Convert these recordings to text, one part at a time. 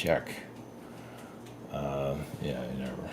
check. Yeah, you never.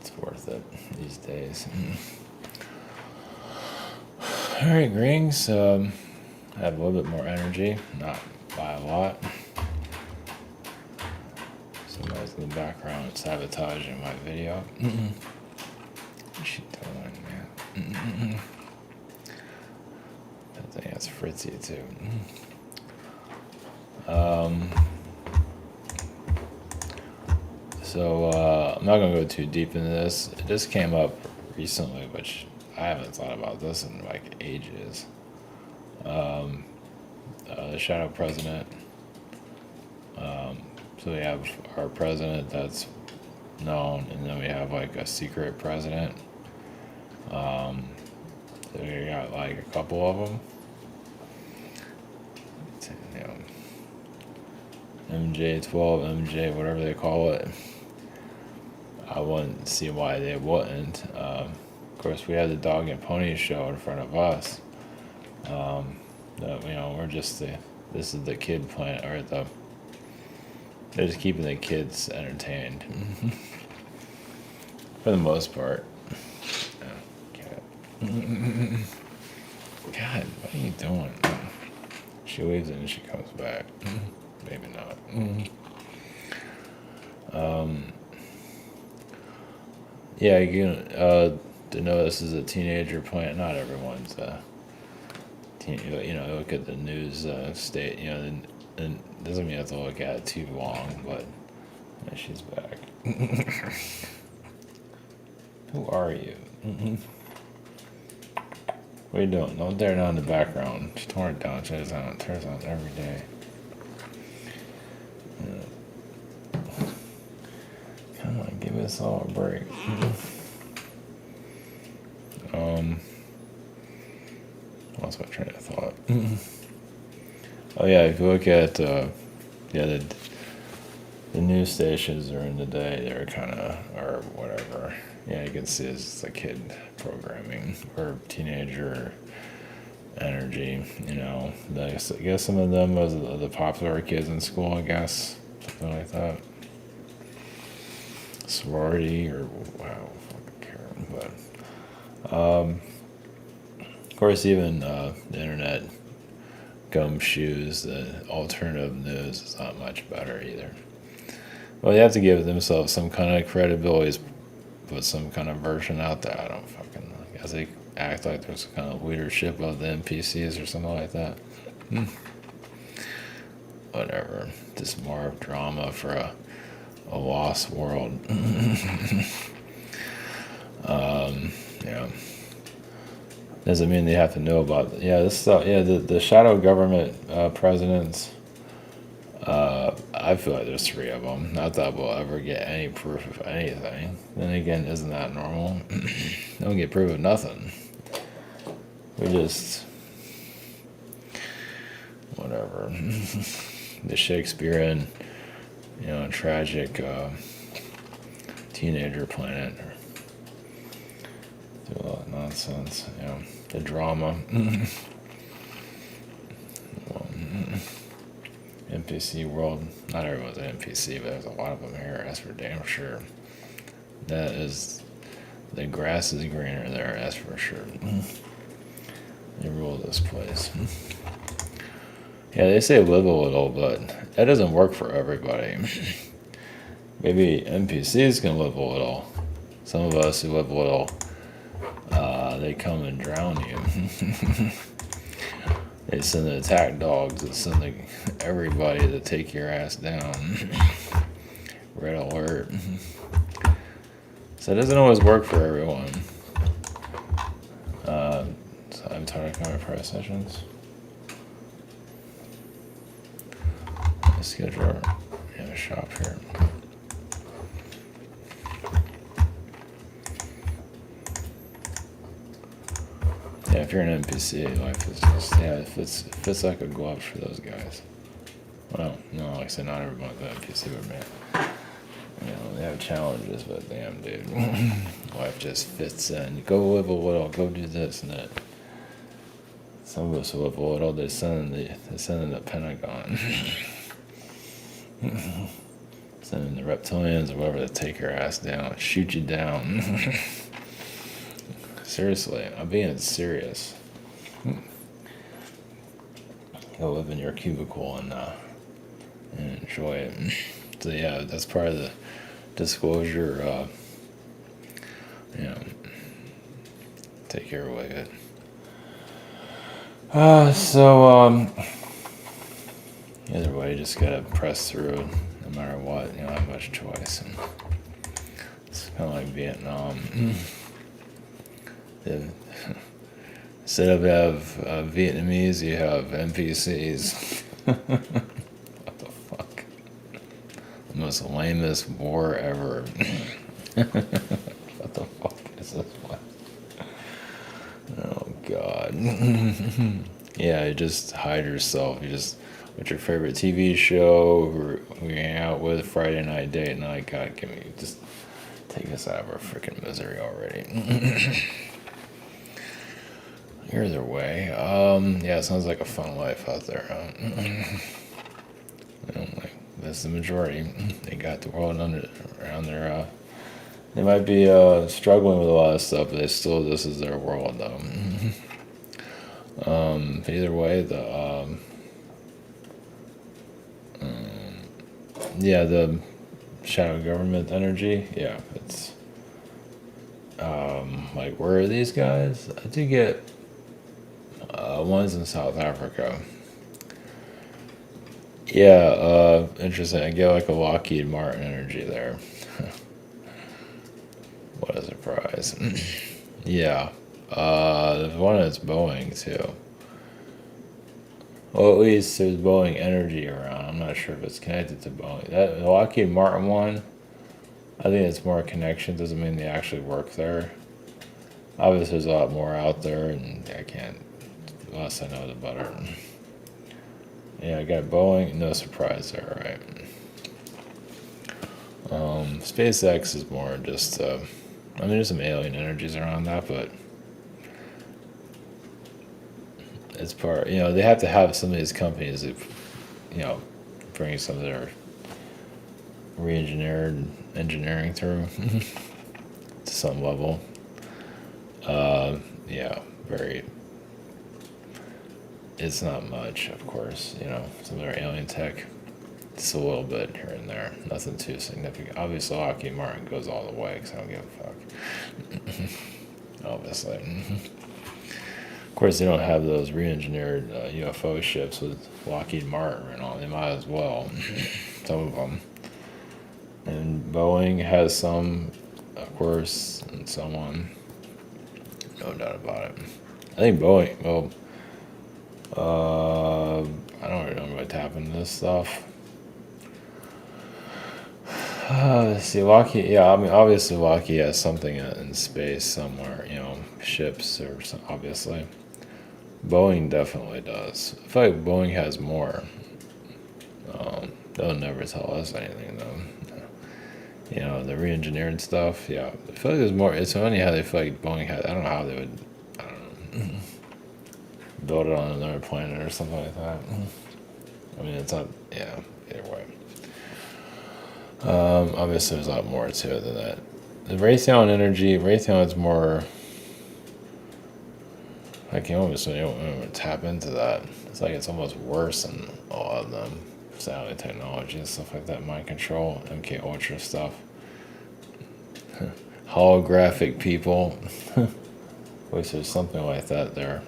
It's worth it these days. Alright, greetings. I have a little bit more energy, not by a lot. Somebody's in the background sabotaging my video. What's she doing, man? I think that's Fritzy too. So I'm not gonna go too deep into this. It just came up recently, which I haven't thought about this in like ages. The shadow president. So we have our president that's known, and then we have like a secret president. So we got like a couple of them. You know, MJ12, MJ, whatever they call it. I wouldn't see why they wouldn't. Of course, we have the dog and pony show in front of us. We're just this is the kid planet, or they're just keeping the kids entertained. For the most part. God, what are you doing? She leaves and she comes back. Maybe not. Yeah, to know this is a teenager planet. Not everyone's look at the news state, and doesn't mean you have to look at it too long, but yeah, she's back. Who are you? What are you doing? Don't dare down in the background. She tore it down. She turns on every day. Yeah. Come on, give us all a break. What's my train of thought? Oh yeah, if you look at the news stations during the day, they're kind of, or whatever. Yeah, you can see it's the kid programming or teenager energy. I guess some of them was the popular kids in school. I guess something like that. Sorority or wow, fucking care. But of course, even the internet gumshoes, the alternative news is not much better either. Well, they have to give themselves some kind of credibility, put some kind of version out there. I don't fucking know. I guess they act like there's some kind of leadership of the NPCs or something like that. Whatever. Just more drama for a lost world. Yeah. Doesn't mean they have to know about it. Yeah, this stuff. Yeah, the shadow government presidents. I feel like there's 3 of them. Not that we'll ever get any proof of anything. Then again, isn't that normal? Don't get proof of nothing. We just whatever. The Shakespearean, tragic teenager planet. Do a lot of nonsense. The drama. NPC World. Not everyone's an NPC, but there's a lot of them here. That's for damn sure. That is, the grass is greener there. That's for sure. They rule this place. Yeah, they say live a little, but that doesn't work for everybody. Maybe NPCs can live a little. Some of us who live a little, they come and drown you. They send the attack dogs that send everybody to take your ass down. Red alert. So it doesn't always work for everyone. So I'm tired of coming price sessions. Schedule a shop here. Yeah, if you're an NPC, life is just, it fits like a glove for those guys. Well, no, like I said, not everyone's an NPC, but man, they have challenges, but damn, dude, life just fits in. Go live a little, go do this and that. Some of us live a little, they send in the Pentagon. Sending the reptilians or whatever to take your ass down, shoot you down. Seriously, I'm being serious. Go live in your cubicle and enjoy it. So yeah, that's part of the disclosure. Take care of it. Either way, you just gotta press through no matter what. You don't have much choice. And it's kind of like Vietnam. Instead of Vietnamese, you have NPCs. What the fuck? The most lamest war ever. What the fuck is this one? Oh god. Yeah, you just hide yourself. You just, what's your favorite TV show? Who you hang out with Friday night, date night? God, just take us out of our freaking misery already. Either way, yeah, it sounds like a fun life out there. That's the majority. They got the world around their. They might be struggling with a lot of stuff, but this is their world, though. But either way, the shadow government energy, yeah, it's like, where are these guys? I do get one's in South Africa. Yeah, interesting. I get like a Lockheed Martin energy there. What a surprise. Yeah. There's one that's Boeing too. Well, at least there's Boeing energy around. I'm not sure if it's connected to Boeing. That the Lockheed Martin one, I think it's more a connection. Doesn't mean they actually work there. Obviously, there's a lot more out there, and I can't. The less I know, the better. Yeah, I got Boeing. No surprise there, right? SpaceX is more just. I mean, there's some alien energies around that, but it's part. They have to have some of these companies that, bring some of their re-engineered engineering through to some level. Yeah, very. It's not much, of course. Some of their alien tech. It's a little bit here and there. Nothing too significant. Obviously, Lockheed Martin goes all the way because I don't give a fuck. Obviously. Of course, they don't have those re-engineered UFO ships with Lockheed Martin and all. They might as well. Some of them. And Boeing has some, of course, and so on. No doubt about it. I think Boeing, I don't really know what happened to this stuff. Let's see, Lockheed, yeah, I mean, obviously Lockheed has something in space somewhere, ships or some, obviously. Boeing definitely does. I feel like Boeing has more. They'll never tell us anything, though. The re-engineered stuff, yeah. I feel like there's more. It's funny how they feel like Boeing had, I don't know how they would, I don't know, build it on another planet or something like that. I mean, it's not, yeah, either way. Obviously, there's a lot more to it than that. The Rathon Energy, Rathon is more. I can almost tap into that. It's like it's almost worse than a lot of them. Satellite technology and stuff like that, mind control, MK Ultra stuff. Holographic people. Wish there's something like that there.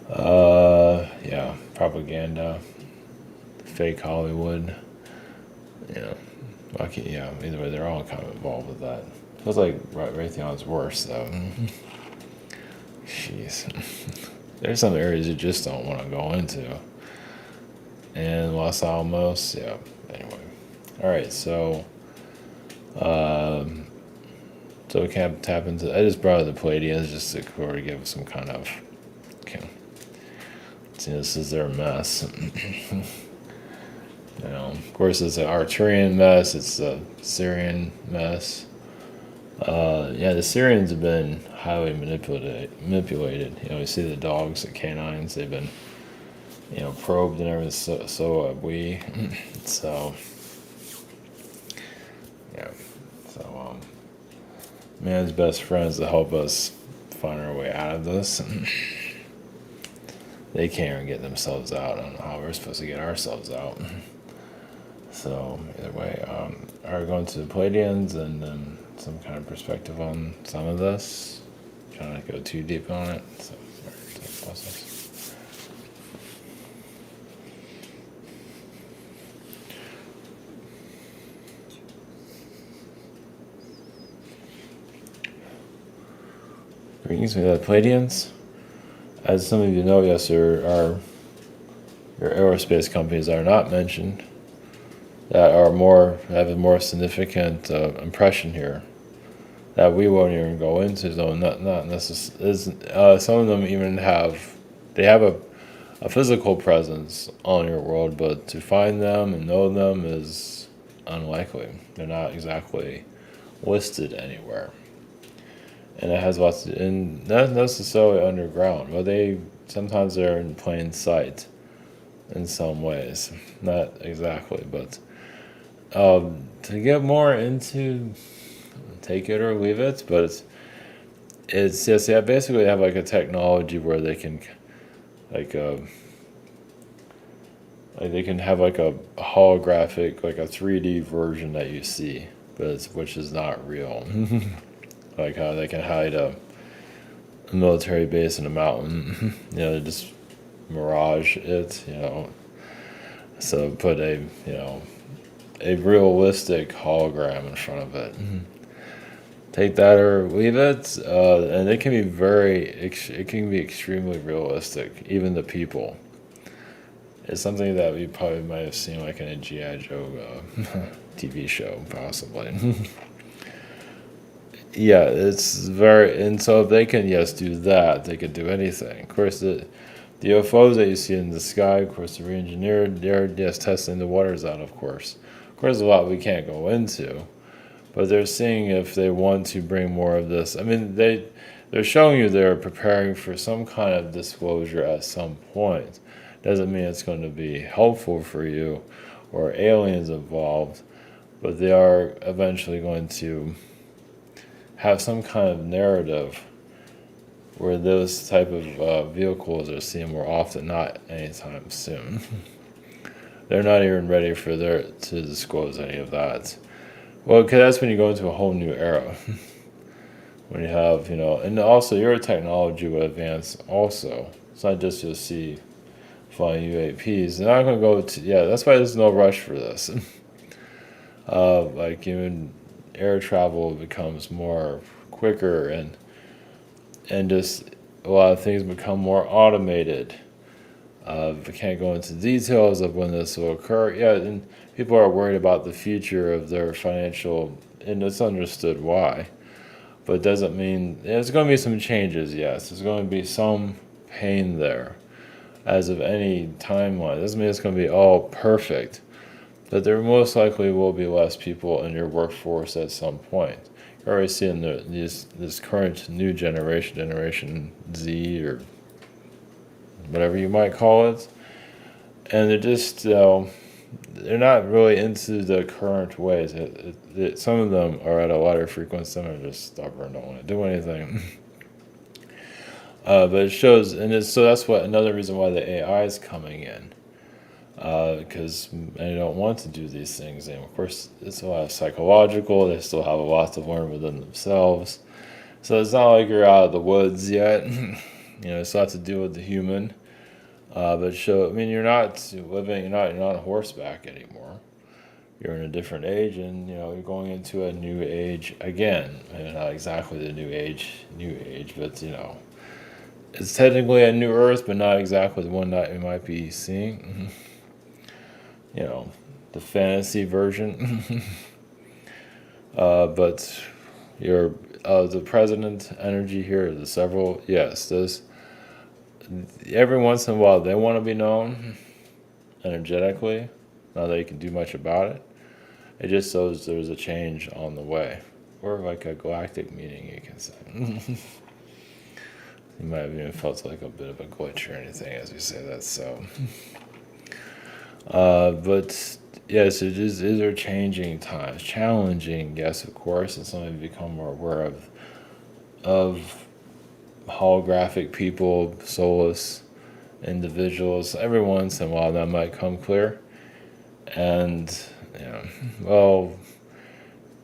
Yeah, propaganda, fake Hollywood. Yeah, either way, they're all kind of involved with that. Feels like Raytheon's worse, though. Jeez. There's some areas you just don't want to go into. And Los Alamos, yeah, anyway. Alright, so we can't tap into, I just brought up the Pleiadians just to sort of give some kind of, see, this is their mess. Of course, it's an Arcturian mess. It's a Syrian mess. Yeah, the Syrians have been highly manipulated. You see the dogs, the canines. They've been probed and everything. So have we. So yeah. So man's best friends to help us find our way out of this. They can't even get themselves out. I don't know how we're supposed to get ourselves out. So either way, are we going to the Pleiadians and then some kind of perspective on some of this? Trying not to go too deep on it. So, greetings, we have the Pleiadians. As some of you know, yes, there are your aerospace companies that are not mentioned that have a more significant impression here that we won't even go into. So not necessarily. Some of them even have a physical presence on your world, but to find them and know them is unlikely. They're not exactly listed anywhere. And it has lots and not necessarily underground, but sometimes they're in plain sight in some ways. Not exactly, but to get more into, take it or leave it, but it's yes, yeah, basically they have like a technology where they can like they can have like a holographic, like a 3D version that you see, but which is not real. Like how they can hide a military base in a mountain, just mirage it, So put a realistic hologram in front of it. Take that or leave it, and it can be it can be extremely realistic. Even the people. It's something that we probably might have seen like in a G.I. Joe TV show, possibly. Yeah, it's and so if they can, yes, do that, they could do anything. Of course, the UFOs that you see in the sky, of course, they're re-engineered, they're just testing the waters out, of course. Of course, a lot we can't go into, but they're seeing if they want to bring more of this. I mean, they're showing you they're preparing for some kind of disclosure at some point. Doesn't mean it's going to be helpful for you or aliens involved, but they are eventually going to have some kind of narrative where those type of vehicles are seen more often, not anytime soon. They're not even ready to disclose any of that. Well, because that's when you go into a whole new era. When you have, and also your technology will advance also. It's not just you'll see flying UAPs. They're not going to go to, that's why there's no rush for this. Like even air travel becomes more quicker and just a lot of things become more automated. We can't go into details of when this will occur. Yeah, and people are worried about the future of their financial, and it's understood why. But it doesn't mean there's going to be some changes, yes. There's going to be some pain there as of any timeline. It doesn't mean it's going to be all perfect. But there most likely will be less people in your workforce at some point. You're already seeing this current new Generation Z or whatever you might call it, and they're just they're not really into the current ways. Some of them are at a lighter frequency, some are just stubborn, don't want to do anything. But it shows, so that's another reason why the AI is coming in. Because they don't want to do these things. And of course, it's a lot of psychological. They still have a lot to learn within themselves. So it's not like you're out of the woods yet. It's a lot to do with the human. But you're not living. You're not on horseback anymore. You're in a different age, and you're going into a new age again. And not exactly the new age, but it's technically a new Earth, but not exactly the one that you might be seeing. The fantasy version. But the President Energy here, the several, yes, every once in a while they want to be known energetically. Not that you can do much about it. It just shows there's a change on the way. Or like a galactic meeting, you can say. You might have even felt like a bit of a glitch or anything as you say that. So, but yes, these are changing times, challenging. Yes, of course, and something to become more aware of holographic people, soulless individuals. Every once in a while, that might come clear, and well,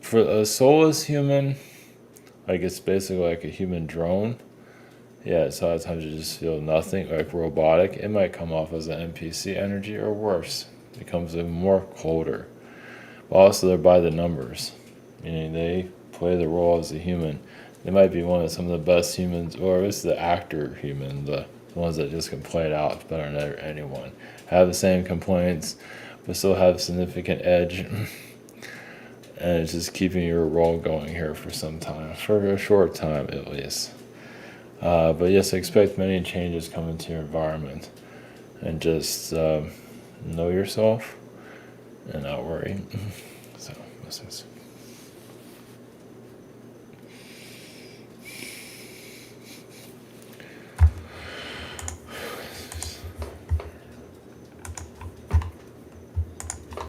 for a soulless human, like it's basically like a human drone. Yeah, so a lot of times you just feel nothing, like robotic. It might come off as an NPC energy or worse. It becomes even more colder. But also they're by the numbers. Meaning they play the role as a human. They might be one of some of the best humans, or it's the actor human, the ones that just can play it out better than anyone. Have the same complaints, but still have significant edge. And it's just keeping your role going here for some time, for a short time at least. But yes, expect many changes coming to your environment, and just know yourself and not worry. So, this is.